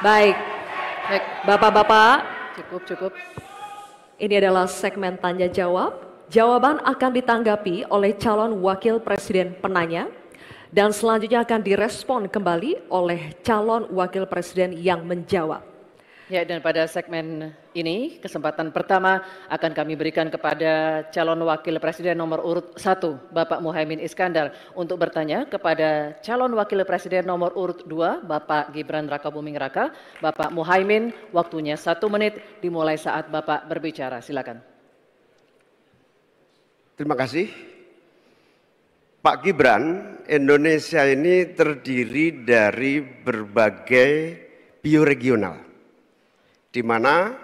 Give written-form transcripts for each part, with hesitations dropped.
Baik, Baik, Bapak-bapak, cukup. ini adalah segmen tanya jawab. Jawaban akan ditanggapi oleh calon wakil presiden penanya dan selanjutnya akan direspon kembali oleh calon wakil presiden yang menjawab. Ya, dan pada segmen ini kesempatan pertama akan kami berikan kepada calon wakil presiden nomor urut 1 Bapak Muhaimin Iskandar untuk bertanya kepada calon wakil presiden nomor urut 2 Bapak Gibran Rakabuming Raka. Bapak Muhaimin, waktunya 1 menit dimulai saat Bapak berbicara. Silakan. Terima kasih. Pak Gibran, Indonesia ini terdiri dari berbagai bioregional, di mana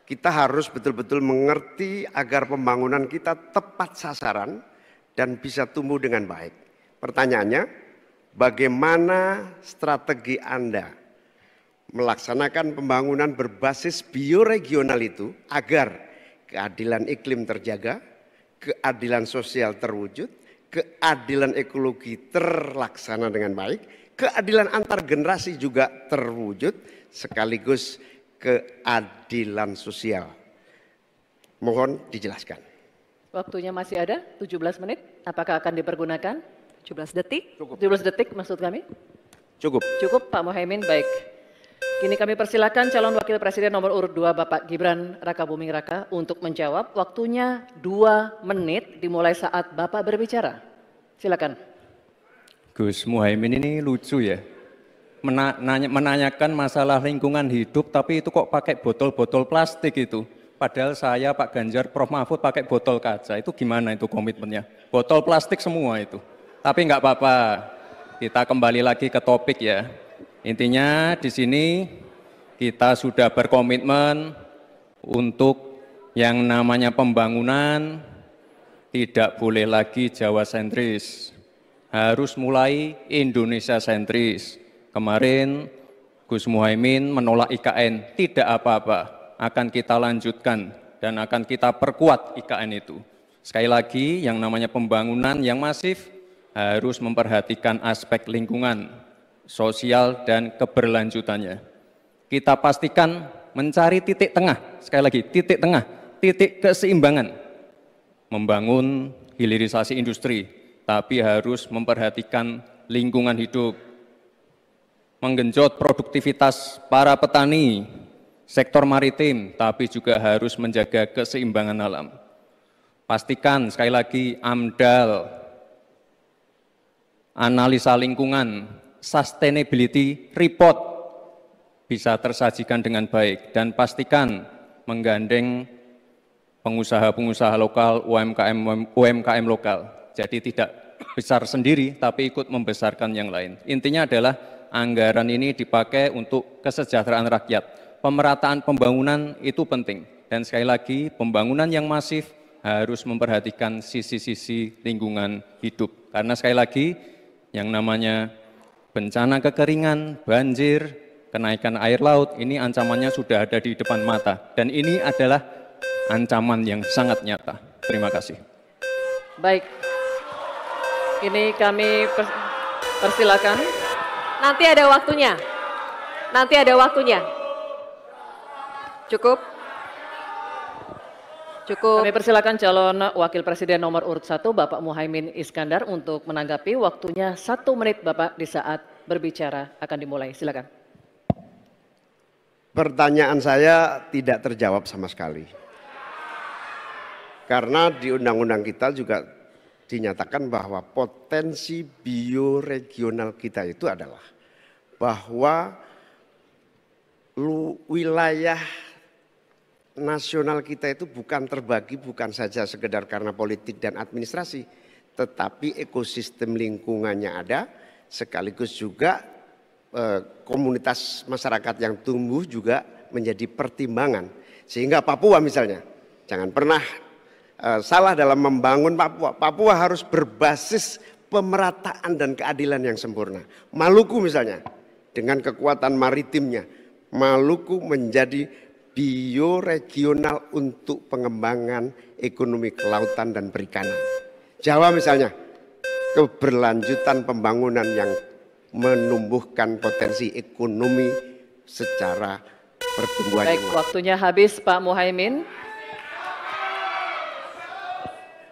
kita harus betul-betul mengerti agar pembangunan kita tepat sasaran dan bisa tumbuh dengan baik. Pertanyaannya, bagaimana strategi Anda melaksanakan pembangunan berbasis bioregional itu agar keadilan iklim terjaga, keadilan sosial terwujud, keadilan ekologi terlaksana dengan baik, keadilan antar generasi juga terwujud, sekaligus keadilan sosial. Mohon dijelaskan. Waktunya masih ada 17 menit. Apakah akan dipergunakan? 17 detik. 17 detik maksud kami? Cukup. Cukup Pak Muhaimin, baik. Kini kami persilakan calon wakil presiden nomor urut 2 Bapak Gibran Rakabuming Raka untuk menjawab. Waktunya 2 menit dimulai saat Bapak berbicara. Silakan. Gus Muhaimin ini lucu ya. Menanyakan masalah lingkungan hidup tapi itu kok pakai botol-botol plastik itu. Padahal saya Pak Ganjar, Prof Mahfud pakai botol kaca. Itu gimana itu komitmennya? Botol plastik semua itu. Tapi nggak apa-apa. Kita kembali lagi ke topik ya. Intinya di sini kita sudah berkomitmen untuk yang namanya pembangunan tidak boleh lagi Jawa sentris. Harus mulai Indonesia sentris. Kemarin Gus Muhaimin menolak IKN, tidak apa-apa, akan kita lanjutkan dan akan kita perkuat IKN itu. Sekali lagi yang namanya pembangunan yang masif harus memperhatikan aspek lingkungan, sosial dan keberlanjutannya. Kita pastikan mencari titik tengah, sekali lagi titik tengah, titik keseimbangan. Membangun hilirisasi industri, tapi harus memperhatikan lingkungan hidup. Menggenjot produktivitas para petani, sektor maritim, tapi juga harus menjaga keseimbangan alam. Pastikan sekali lagi AMDAL, analisa lingkungan, sustainability report bisa tersajikan dengan baik dan pastikan menggandeng pengusaha-pengusaha lokal, UMKM lokal. Jadi tidak besar sendiri tapi ikut membesarkan yang lain. Intinya adalah anggaran ini dipakai untuk kesejahteraan rakyat. Pemerataan pembangunan itu penting. Dan sekali lagi, pembangunan yang masif harus memperhatikan sisi-sisi lingkungan hidup. Karena sekali lagi, yang namanya bencana kekeringan, banjir, kenaikan air laut, ini ancamannya sudah ada di depan mata. Dan ini adalah ancaman yang sangat nyata. Terima kasih. Baik. Ini kami persilakan. Nanti ada waktunya. Nanti ada waktunya. Cukup. Cukup. Kami persilakan calon wakil presiden nomor urut 1 Bapak Muhaimin Iskandar untuk menanggapi. Waktunya 1 menit Bapak di saat berbicara akan dimulai. Silakan. Pertanyaan saya tidak terjawab sama sekali. Karena di undang-undang kita juga dinyatakan bahwa potensi bioregional kita itu adalah bahwa wilayah nasional kita itu bukan terbagi bukan saja sekedar karena politik dan administrasi, tetapi ekosistem lingkungannya ada, sekaligus juga komunitas masyarakat yang tumbuh juga menjadi pertimbangan. Sehingga Papua misalnya, jangan pernah salah dalam membangun Papua. Papua harus berbasis pemerataan dan keadilan yang sempurna. Maluku misalnya, dengan kekuatan maritimnya, Maluku menjadi bioregional untuk pengembangan ekonomi kelautan dan perikanan. Jawa misalnya, keberlanjutan pembangunan yang menumbuhkan potensi ekonomi secara pertumbuhan. Baik, waktunya habis Pak Muhaimin.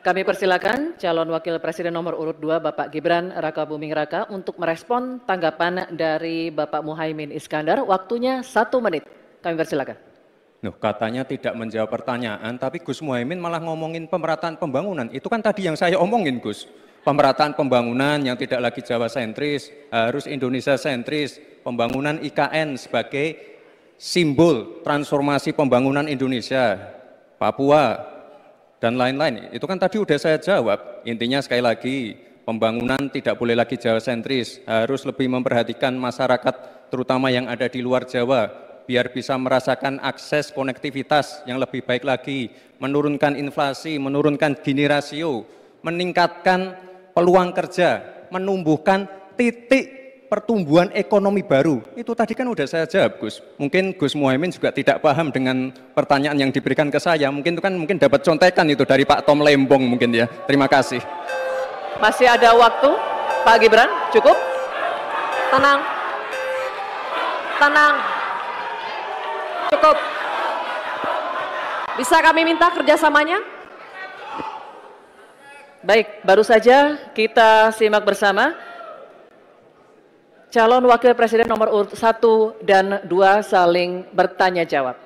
Kami persilakan calon wakil presiden nomor urut 2 Bapak Gibran Rakabuming Raka untuk merespon tanggapan dari Bapak Muhaimin Iskandar. Waktunya 1 menit. Kami persilakan. Nuh, katanya tidak menjawab pertanyaan, tapi Gus Muhaimin malah ngomongin pemerataan pembangunan. Itu kan tadi yang saya omongin, Gus. Pemerataan pembangunan yang tidak lagi Jawa sentris, harus Indonesia sentris. Pembangunan IKN sebagai simbol transformasi pembangunan Indonesia, Papua, dan lain-lain. Itu kan tadi udah saya jawab. Intinya sekali lagi, pembangunan tidak boleh lagi Jawa sentris, harus lebih memperhatikan masyarakat terutama yang ada di luar Jawa, biar bisa merasakan akses konektivitas yang lebih baik lagi, menurunkan inflasi, menurunkan Gini rasio, meningkatkan peluang kerja, menumbuhkan titik pertumbuhan ekonomi baru. Itu tadi kan udah saya jawab, Gus. Mungkin Gus Muhaimin juga tidak paham dengan pertanyaan yang diberikan ke saya. Mungkin itu kan dapat contekan itu dari Pak Tom Lembong mungkin ya. Terima kasih. Masih ada waktu, Pak Gibran, cukup? Tenang. Tenang. Cukup. Bisa kami minta kerjasamanya? Baik, baru saja kita simak bersama calon wakil presiden nomor urut 1 dan 2 saling bertanya jawab.